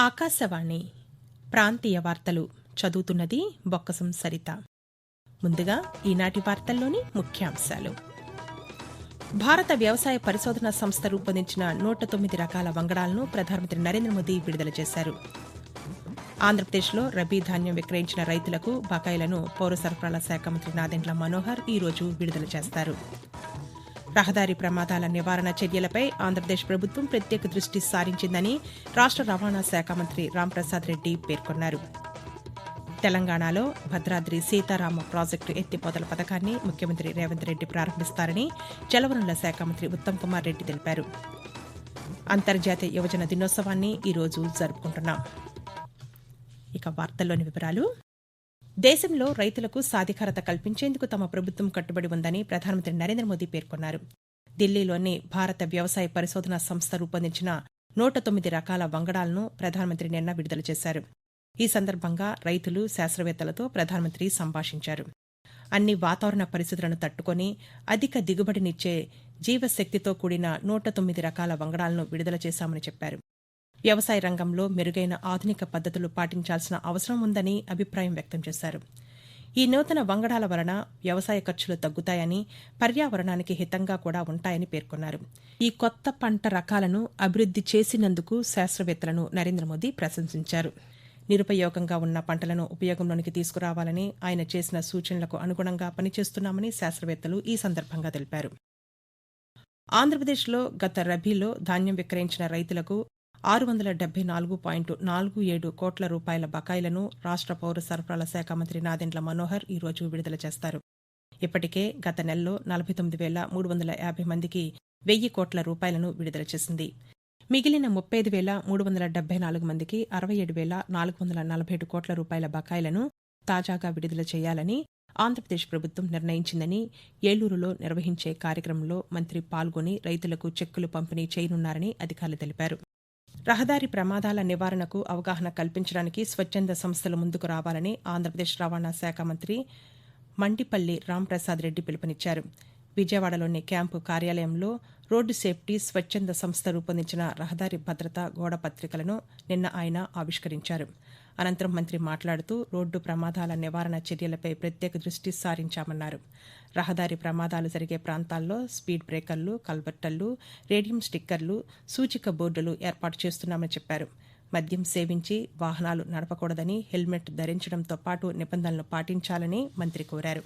ఆకాశవాణి ప్రాంతీయ వార్తలు చదువుతున్నది బొక్కసం సరిత. ముందుగా ఈనాటి వార్తల్లోని ముఖ్యాంశాలు. భారత వ్యవసాయ పరిశోధనా సంస్థ రూపొందించిన 109 రకాల వంగడాలను ప్రధానమంత్రి నరేంద్ర మోదీ విడుదల చేశారు. ఆంధ్రప్రదేశ్లో రబీ ధాన్యం విక్రయించిన రైతులకు బకాయిలను పౌర సరఫరాల శాఖ మంత్రి నాదెండ్ల మనోహర్ ఈరోజు విడుదల చేస్తారు. రహదారి ప్రమాదాల నివారణ చర్యలపై ఆంధ్రప్రదేశ్ ప్రభుత్వం ప్రత్యేక దృష్టి సారించిందని రాష్ట రవాణా శాఖ మంత్రి రాంప్రసాద్ రెడ్డి పేర్కొన్నారు. తెలంగాణలో భద్రాద్రి సీతారామ ప్రాజెక్టు ఎత్తిపోతల పథకాన్ని ముఖ్యమంత్రి రేవంత్ రెడ్డి ప్రారంభిస్తారని జలవనరుల శాఖ మంత్రి ఉత్తమ్ కుమార్ రెడ్డి తెలిపారు. అంతర్జాతీయ యువజన దినోత్సవాన్ని ఈరోజు జరుపుకుంటున్నాం. ఇక వార్తల్లోని వివరాలు. దేశంలో రైతులకు సాధికారత కల్పించేందుకు తమ ప్రభుత్వం కట్టుబడి ఉందని ప్రధానమంత్రి నరేంద్ర మోదీ పేర్కొన్నారు. ఢిల్లీలోని భారత వ్యవసాయ పరిశోధనా సంస్థ రూపొందించిన 109 రకాల వంగడాలను ప్రధానమంత్రి నిన్న విడుదల చేశారు. ఈ సందర్భంగా రైతులు, శాస్త్రవేత్తలతో ప్రధానమంత్రి సంభాషించారు. అన్ని వాతావరణ పరిస్థితులను తట్టుకుని అధిక దిగుబడినిచ్చే జీవశక్తితో కూడిన 109 రకాల వంగడాలను విడుదల చేశామని చెప్పారు. వ్యవసాయ రంగంలో మెరుగైన ఆధునిక పద్దతులు పాటించాల్సిన అవసరం ఉందని అభిప్రాయం వ్యక్తం చేశారు. ఈ నూతన వంగడాల వలన వ్యవసాయ ఖర్చులు తగ్గుతాయని, పర్యావరణానికి హితంగా కూడా ఉంటాయని పేర్కొన్నారు. ఈ కొత్త పంట రకాలను అభివృద్ది చేసినందుకు శాస్త్రవేత్తలను నరేంద్ర మోదీ ప్రశంసించారు. నిరుపయోగంగా ఉన్న పంటలను ఉపయోగంలోనికి తీసుకురావాలని ఆయన చేసిన సూచనలకు అనుగుణంగా పనిచేస్తున్నామని శాస్త్రవేత్తలు ఈ సందర్భంగా తెలిపారు. ఆంధ్రప్రదేశ్లో గత రబీలో ధాన్యం విక్రయించిన రైతులకు 674.47 కోట్ల రూపాయల బకాయిలను రాష్ట పౌర సరఫరాల శాఖ మంత్రి నాదెండ్ల మనోహర్ ఈరోజు విడుదల చేస్తారు. ఇప్పటికే గత నెలలో 49,350 మందికి 1,000 కోట్ల రూపాయలను విడుదల చేసింది. మిగిలిన 35,374 మందికి 67,447 కోట్ల రూపాయల బకాయిలను తాజాగా విడుదల చేయాలని ఆంధ్రప్రదేశ్ ప్రభుత్వం నిర్ణయించిందని ఏలూరులో నిర్వహించే కార్యక్రమంలో మంత్రి పాల్గొని రైతులకు చెక్కులు పంపిణీ చేయనున్నారని అధికారులు తెలిపారు. రహదారి ప్రమాదాల నివారణకు అవగాహన కల్పించడానికి స్వచ్ఛంద సంస్థలు ముందుకు రావాలని ఆంధ్రప్రదేశ్ రవాణా శాఖ మంత్రి మండిపల్లి రాంప్రసాద్ రెడ్డి పిలుపునిచ్చారు. విజయవాడలోని క్యాంపు కార్యాలయంలో రోడ్డు సేఫ్టీ స్వచ్ఛంద సంస్థ రూపొందించిన రహదారి భద్రతా గోడ పత్రికలను నిన్న ఆయన ఆవిష్కరించారు. అనంతరం మంత్రి మాట్లాడుతూ రోడ్డు ప్రమాదాల నివారణ చర్యలపై ప్రత్యేక దృష్టి సారించామన్నారు. రహదారి ప్రమాదాలు జరిగే ప్రాంతాల్లో స్పీడ్ బ్రేకర్లు, కల్వర్టర్లు, రేడియం స్టిక్కర్లు, సూచిక బోర్డులు ఏర్పాటు చేస్తున్నామని చెప్పారు. మద్యం సేవించి వాహనాలు నడపకూడదని, హెల్మెట్ ధరించడంతో పాటు నిబంధనలు పాటించాలని మంత్రి కోరారు.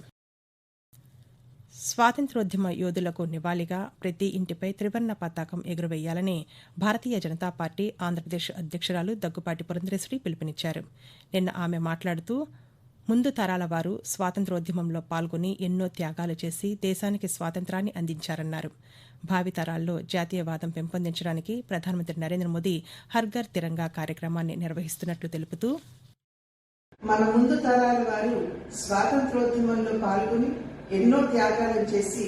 స్వాతంత్ర్యోద్యమ యోధులకు నివాళిగా ప్రతి ఇంటిపై త్రివర్ణ పతాకం ఎగురవేయాలని భారతీయ జనతా పార్టీ ఆంధ్రప్రదేశ్ అధ్యక్షురాలు దగ్గుపాటి పురంధరేశ్వరి పిలుపునిచ్చారు. నిన్న ఆమె మాట్లాడుతూ ముందు తరాల వారు స్వాతంత్ర్యోద్యమంలో పాల్గొని ఎన్నో త్యాగాలు చేసి దేశానికి స్వాతంత్రాన్ని అందించారన్నారు. భావితరాల్లో జాతీయవాదం పెంపొందించడానికి ప్రధానమంత్రి నరేంద్ర మోదీ హర్ఘర్ తిరంగా కార్యక్రమాన్ని నిర్వహిస్తున్నట్లు తెలుపుతూ, మన ముందు తరాల వారు స్వాతంత్ర్యోద్యమంలో పాల్గొని ఎన్నో త్యాగాలు చేసి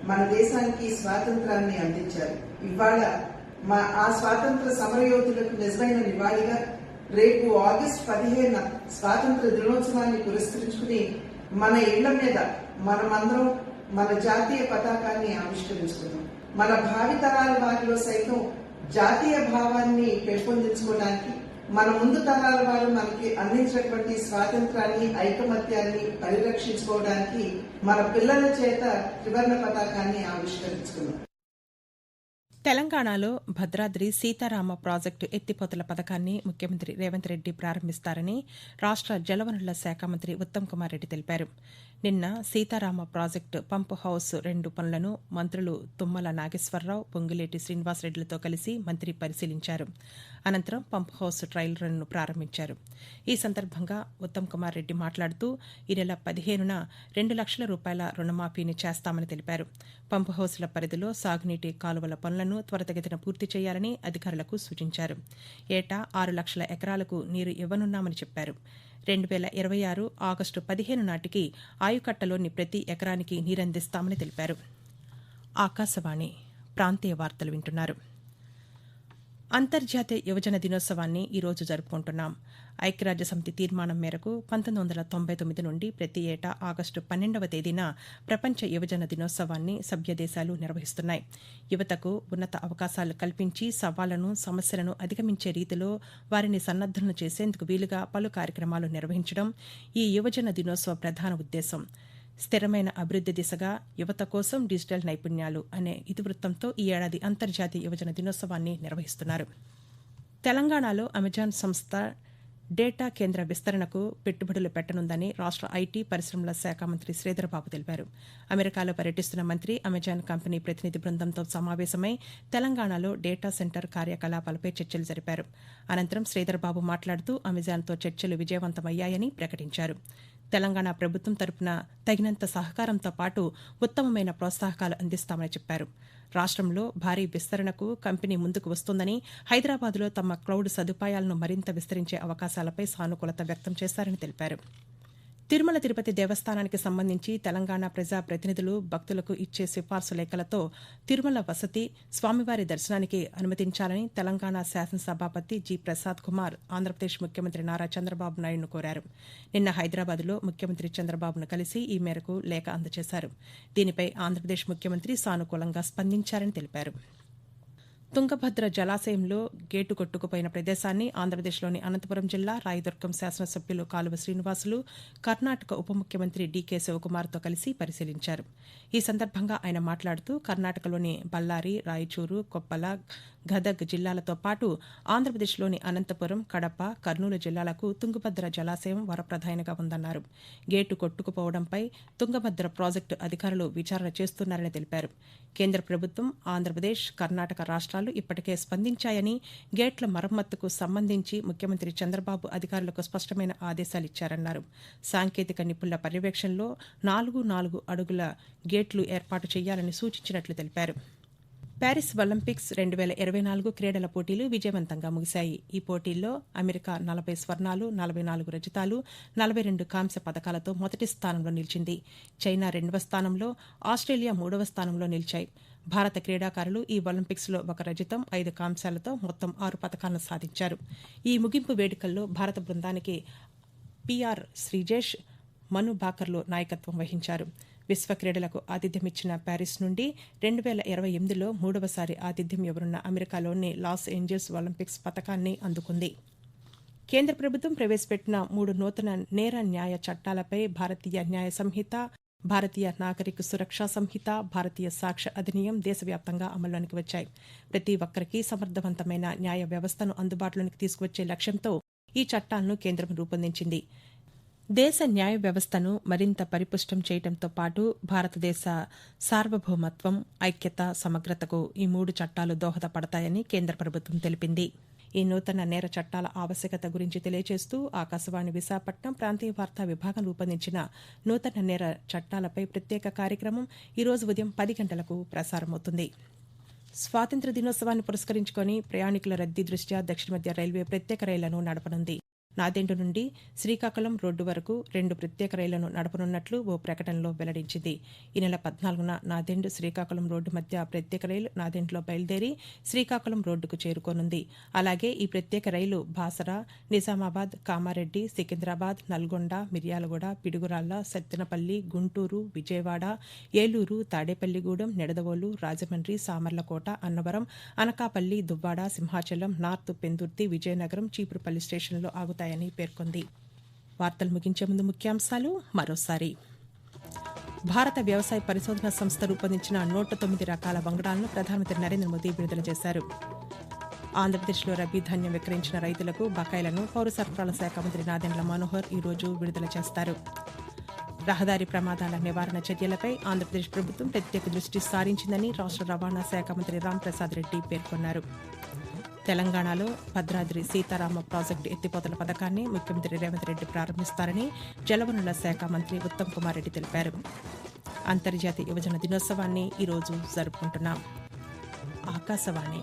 మన దేశానికి స్వాతంత్రాన్ని అందించారు. ఇవాళ ఆ స్వాతంత్ర సమరయోధులకు నిజమైన నివాళిగా రేపు ఆగస్టు 15 స్వాతంత్ర దినోత్సవాన్ని పురస్కరించుకుని మన ఇళ్ల మీద మనమందరం మన జాతీయ పతాకాన్ని ఆవిష్కరించుకున్నాం. మన భావితరాల వారిలో సైతం జాతీయ భావాన్ని పెంపొందించుకోవడానికి, మన ముందు తరాల వారు మనకి అందించినటువంటి స్వాతంత్రాన్ని, ఐకమత్యాన్ని పరిరక్షించుకోవడానికి మన పిల్లల చేత త్రివర్ణ పతాకాన్ని ఆవిష్కరించుకున్నాం. తెలంగాణలో భద్రాద్రి సీతారామ ప్రాజెక్టు ఎత్తిపోతల పథకాన్ని ముఖ్యమంత్రి రేవంత్ రెడ్డి ప్రారంభిస్తారని రాష్ట జలవనరుల శాఖ మంత్రి ఉత్తమ్ కుమార్ రెడ్డి తెలిపారు. నిన్న సీతారామ ప్రాజెక్టు పంప్ హౌస్ 2 పనులను మంత్రులు తుమ్మల నాగేశ్వరరావు, పొంగులేటి శ్రీనివాసరెడ్డిలతో కలిసి మంత్రి పరిశీలించారు. అనంతరం పంప్ హౌస్ ట్రయల్ రన్ను ప్రారంభించారు. ఈ సందర్భంగా ఉత్తమ్ కుమార్ రెడ్డి మాట్లాడుతూ ఈ నెల 15న 2 లక్షల రూపాయల రుణమాఫీని చేస్తామని తెలిపారు. పంప్ హౌస్ల పరిధిలో సాగునీటి కాలువల పనులను త్వరితగతిన పూర్తి చేయాలని అధికారులకు సూచించారు. ఏటా 6 లక్షల ఎకరాలకు నీరు ఇవ్వనున్నామని చెప్పారు. 2026 ఆగస్టు 15 నాటికి ఆయుకట్టలోని ప్రతి ఎకరానికి నీరందిస్తామని తెలిపారు. ఆకాశవాణి ప్రాంతీయ వార్తలు వింటున్నారు. అంతర్జాతీయ యువజన దినోత్సవాన్ని ఈరోజు జరుపుకుంటున్నాం. ఐక్యరాజ్యసమితి తీర్మానం మేరకు 1999 నుండి ప్రతి ఏటా ఆగస్టు 12వ తేదీన ప్రపంచ యువజన దినోత్సవాన్ని సభ్యదేశాలు నిర్వహిస్తున్నాయి. యువతకు ఉన్నత అవకాశాలు కల్పించి సవాళ్లను, సమస్యలను అధిగమించే రీతిలో వారిని సన్నద్దలను చేసేందుకు వీలుగా పలు కార్యక్రమాలు నిర్వహించడం ఈ యువజన దినోత్సవ ప్రధాన ఉద్దేశం. స్థిరమైన అభివృద్ది దిశగా యువత కోసం డిజిటల్ నైపుణ్యాలు అనే ఇతివృత్తంతో ఈ ఏడాది అంతర్జాతీయ యువజన దినోత్సవాన్ని నిర్వహిస్తున్నారు. తెలంగాణలో అమెజాన్ సంస్థ డేటా కేంద్ర విస్తరణకు పెట్టుబడులు పెట్టనుందని రాష్ట ఐటీ పరిశ్రమల శాఖ మంత్రి శ్రీధర్బాబు తెలిపారు. అమెరికాలో పర్యటిస్తున్న మంత్రి అమెజాన్ కంపెనీ ప్రతినిధి బృందంతో సమావేశమై తెలంగాణలో డేటా సెంటర్ కార్యకలాపాలపై చర్చలు జరిపారు. అనంతరం శ్రీధర్బాబు మాట్లాడుతూ అమెజాన్తో చర్చలు విజయవంతమయ్యాయని ప్రకటించారు. తెలంగాణ ప్రభుత్వం తరపున తగినంత సహకారంతో పాటు ఉత్తమమైన ప్రోత్సాహకాలు అందిస్తామని చెప్పారు. రాష్ట్రంలో భారీ విస్తరణకు కంపెనీ ముందుకు వస్తోందని, హైదరాబాద్లో తమ క్లౌడ్ సదుపాయాలను మరింత విస్తరించే అవకాశాలపై సానుకూలత వ్యక్తం చేశారని తెలిపారు. తిరుమల తిరుపతి దేవస్థానానికి సంబంధించి తెలంగాణ ప్రజా ప్రతినిధులు భక్తులకు ఇచ్చే సిఫార్సు లేఖలతో తిరుమల వసతి, స్వామివారి దర్శనానికి అనుమతించాలని తెలంగాణ శాసనసభాపతి జి ప్రసాద్ కుమార్ ఆంధ్రప్రదేశ్ ముఖ్యమంత్రి నారా చంద్రబాబు నాయుడును కోరారు. నిన్న హైదరాబాద్లో ముఖ్యమంత్రి చంద్రబాబును కలిసి ఈ మేరకు లేఖ అందజేశారు. దీనిపై ఆంధ్రప్రదేశ్ ముఖ్యమంత్రి సానుకూలంగా స్పందించారని తెలిపారు. తుంగభద్ర జలాశయంలో గేటు కొట్టుకుపోయిన ప్రదేశాన్ని ఆంధ్రప్రదేశ్లోని అనంతపురం జిల్లా రాయదుర్గం శాసనసభ్యులు కాలువ శ్రీనివాసులు, కర్ణాటక ఉప ముఖ్యమంత్రి డీకే శివకుమార్తో కలిసి పరిశీలించారు. ఈ సందర్భంగా ఆయన మాట్లాడుతూ కర్ణాటకలోని బళ్లారి, రాయచూరు, కొప్పల, గదగ్ జిల్లాలతో పాటు ఆంధ్రప్రదేశ్లోని అనంతపురం, కడప, కర్నూలు జిల్లాలకు తుంగభద్ర జలాశయం వరప్రధానంగా ఉందన్నారు. గేటు కొట్టుకుపోవడంపై తుంగభద్ర ప్రాజెక్టు అధికారులు విచారణ చేస్తున్నారని తెలిపారు. కేంద్ర ప్రభుత్వం, ఆంధ్రప్రదేశ్, కర్ణాటక రాష్ట్రాలు ఇప్పటికే స్పందించాయని, గేట్ల మరమ్మతుకు సంబంధించి ముఖ్యమంత్రి చంద్రబాబు అధికారులకు స్పష్టమైన ఆదేశాలిచ్చారన్నారు. సాంకేతిక నిపుణుల పర్యవేక్షణలో 4x4 అడుగుల గేట్లు ఏర్పాటు చేయాలని సూచించినట్లు తెలిపారు. ప్యారిస్ ఒలింపిక్స్ 2024 క్రీడల పోటీలు విజయవంతంగా ముగిశాయి. ఈ పోటీల్లో అమెరికా 40 స్వర్ణాలు, 44 రజతాలు, 42 కాంస్య పతకాలతో మొదటి స్థానంలో నిలిచింది. చైనా 2వ స్థానంలో, ఆస్ట్రేలియా 3వ స్థానంలో నిలిచాయి. భారత క్రీడాకారులు ఈ ఒలింపిక్స్లో 1 రజతం, 5 కాంస్యాలతో మొత్తం 6 పతకాలను సాధించారు. ఈ ముగింపు వేడుకల్లో భారత బృందానికి పిఆర్ శ్రీజేష్, మను బాకర్లు నాయకత్వం వహించారు. విశ్వ క్రీడలకు ఆతిథ్యమిచ్చిన ప్యారిస్ నుండి 2028లో 3వసారి ఆతిథ్యం ఇవ్వనున్న అమెరికాలోని లాస్ ఏంజల్స్ ఒలింపిక్స్ పతకాన్ని అందుకుంది. కేంద్ర ప్రభుత్వం ప్రవేశపెట్టిన 3 నూతన నేర న్యాయ చట్టాలపై భారతీయ న్యాయ సంహిత, భారతీయ నాగరిక సురక్షా సంహిత, భారతీయ సాక్ష్య అధినియం దేశవ్యాప్తంగా అమల్లోనికి వచ్చాయి. ప్రతి ఒక్కరికి సమర్థవంతమైన న్యాయ వ్యవస్థను అందుబాటులోకి తీసుకువచ్చే లక్ష్యంతో ఈ చట్టాలను కేంద్రం రూపొందించింది. దేశ న్యాయ వ్యవస్థను మరింత పరిపుష్టం చేయడంతో పాటు భారతదేశ సార్వభౌమత్వం, ఐక్యత, సమగ్రతకు ఈ 3 చట్టాలు దోహదపడతాయని కేంద్ర ప్రభుత్వం తెలిపింది. ఈ నూతన నేర చట్టాల ఆవశ్యకత గురించి తెలియజేస్తూ ఆకాశవాణి విశాఖపట్నం ప్రాంతీయ వార్తా విభాగం రూపొందించిన నూతన నేర చట్టాలపై ప్రత్యేక కార్యక్రమం ఈరోజు ఉదయం 10 గంటలకు ప్రసారమవుతుంది. స్వాతంత్ర్య దినోత్సవాన్ని పురస్కరించుకుని ప్రయాణికుల రద్దీ దృష్ట్యా దక్షిణ మధ్య రైల్వే ప్రత్యేక రైళ్లను నడపనుంది. నాదెండు నుండి శ్రీకాకుళం రోడ్డు వరకు 2 ప్రత్యేక రైళ్లను నడపనున్నట్లు ఓ ప్రకటనలో వెల్లడించింది. ఈ నెల 14న నాదెండు శ్రీకాకుళం రోడ్డు మధ్య ప్రత్యేక రైలు నాదెండ్లో బయలుదేరి శ్రీకాకుళం రోడ్డుకు చేరుకోనుంది. అలాగే ఈ ప్రత్యేక రైలు బాసరా, నిజామాబాద్, కామారెడ్డి, సికింద్రాబాద్, నల్గొండ, మిర్యాలగూడ, పిడుగురాళ్ల, సత్తెనపల్లి, గుంటూరు, విజయవాడ, ఏలూరు, తాడేపల్లిగూడెం, నిడదవోలు, రాజమండ్రి, సామర్లకోట, అన్నవరం, అనకాపల్లి, దువ్వాడ, సింహాచలం, నార్త్ పెందుర్తి, విజయనగరం, చీపురుపల్లి స్టేషన్లో ఆగుతాయని పేర్కొంది. వార్తలు ముగించే ముందు ముఖ్యాంశాలు మరోసారి. భారత వ్యవసాయ పరిశోధన సంస్థ రూపొందించిన 109 రకాల వంగడాలను ప్రధానమంత్రి నరేంద్ర మోదీ విడుదల చేశారు. ఆంధ్రప్రదేశ్లో రబీ ధాన్యం విక్రయించిన రైతులకు బకాయిలను పౌర సరఫరాల శాఖ మంత్రి నాదెండ్ల మనోహర్ ఈరోజు విడుదల చేస్తారు. రహదారి ప్రమాదాల నివారణ చర్యలపై ఆంధ్రప్రదేశ్ ప్రభుత్వం ప్రత్యేక దృష్టి సారించిందని రాష్ట్ర రవాణా శాఖ మంత్రి రాంప్రసాద్ రెడ్డి పేర్కొన్నారు. తెలంగాణలో భద్రాద్రి సీతారామ ప్రాజెక్టు ఎత్తిపోతల పథకాన్ని ముఖ్యమంత్రి రేవంత్ రెడ్డి ప్రారంభిస్తారని జలవనరుల శాఖ మంత్రి ఉత్తమ్ కుమార్ రెడ్డి తెలిపారు. అంతర్జాతీయ యువజన దినోత్సవాన్ని ఈరోజు జరుపుకుంటున్నాం. ఆకాశవాణి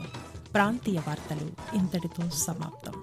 ప్రాంతీయ వార్తలు ఇంతటితో సమాప్తం.